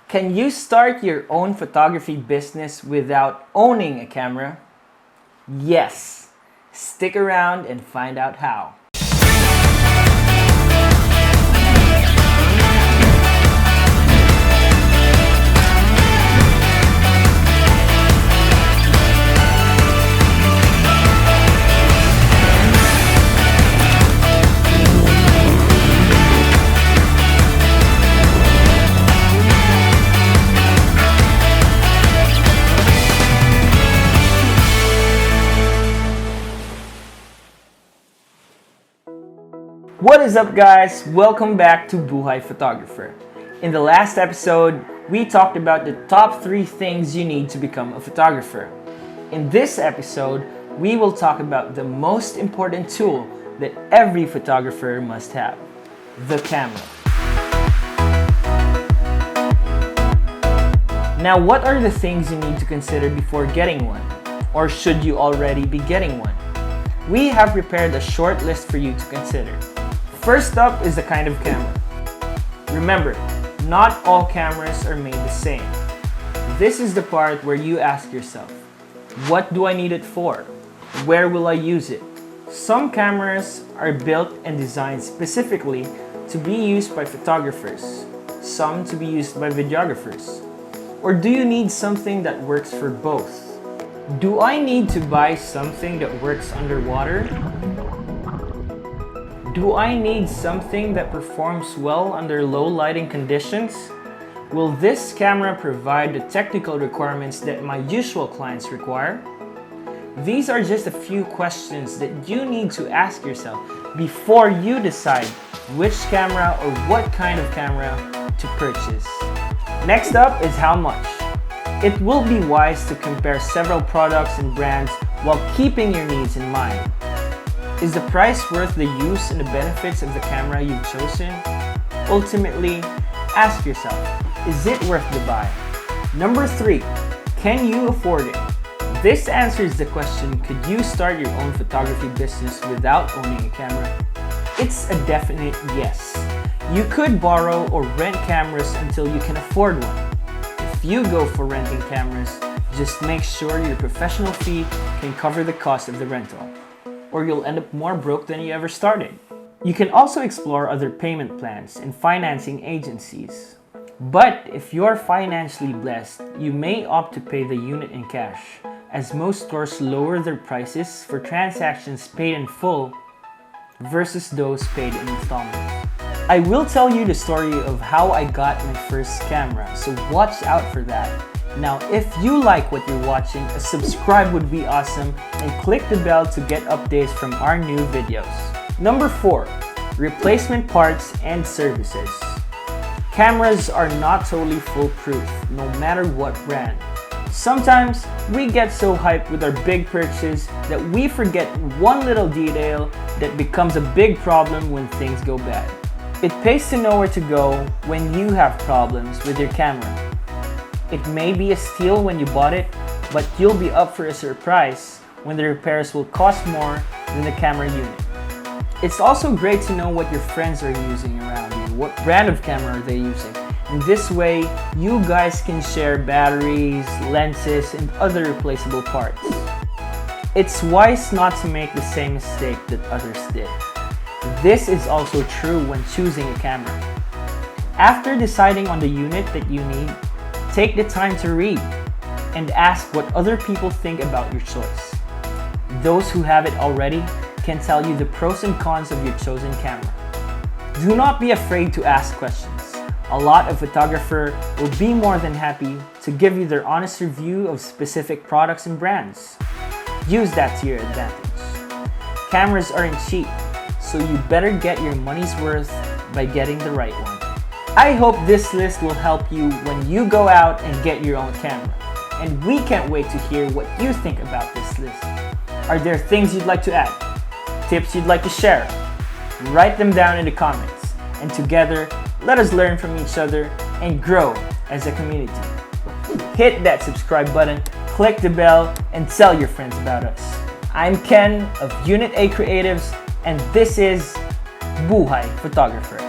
Can you start your own photography business without owning a camera? Yes. Stick around and find out how. What is up, guys? Welcome back to Buhay Photographer. In the last episode, we talked about the top 3 things you need to become a photographer. In this episode, we will talk about the most important tool that every photographer must have: the camera. Now, what are the things you need to consider before getting one? Or should you already be getting one? We have prepared a short list for you to consider. First up is the kind of camera. Remember, not all cameras are made the same. This is the part where you ask yourself, what do I need it for? Where will I use it? Some cameras are built and designed specifically to be used by photographers, some to be used by videographers. Or do you need something that works for both? Do I need to buy something that works underwater? Do I need something that performs well under low lighting conditions? Will this camera provide the technical requirements that my usual clients require? These are just a few questions that you need to ask yourself before you decide which camera or what kind of camera to purchase. Next up is how much. It will be wise to compare several products and brands while keeping your needs in mind. Is the price worth the use and the benefits of the camera you've chosen? Ultimately, ask yourself, is it worth the buy? Number 3, can you afford it? This answers the question, could you start your own photography business without owning a camera? It's a definite yes. You could borrow or rent cameras until you can afford one. If you go for renting cameras, just make sure your professional fee can cover the cost of the rental, or you'll end up more broke than you ever started. You can also explore other payment plans and financing agencies. But if you're financially blessed, you may opt to pay the unit in cash, as most stores lower their prices for transactions paid in full versus those paid in installments. I will tell you the story of how I got my first camera, so watch out for that. Now, if you like what you're watching, a subscribe would be awesome, and click the bell to get updates from our new videos. Number 4, replacement parts and services. Cameras are not totally foolproof, no matter what brand. Sometimes we get so hyped with our big purchase that we forget one little detail that becomes a big problem when things go bad. It pays to know where to go when you have problems with your camera. It may be a steal when you bought it, but you'll be up for a surprise when the repairs will cost more than the camera unit. It's also great to know what your friends are using around you. What brand of camera are they using? In this way, you guys can share batteries, lenses, and other replaceable parts. It's wise not to make the same mistake that others did. This is also true when choosing a camera. After deciding on the unit that you need, take the time to read and ask what other people think about your choice. Those who have it already can tell you the pros and cons of your chosen camera. Do not be afraid to ask questions. A lot of photographers will be more than happy to give you their honest review of specific products and brands. Use that to your advantage. Cameras aren't cheap, so you better get your money's worth by getting the right one. I hope this list will help you when you go out and get your own camera. And we can't wait to hear what you think about this list. Are there things you'd like to add? Tips you'd like to share? Write them down in the comments. And together, let us learn from each other and grow as a community. Hit that subscribe button, click the bell, and tell your friends about us. I'm Ken of Unit A Creatives, and this is Buhay Photographer.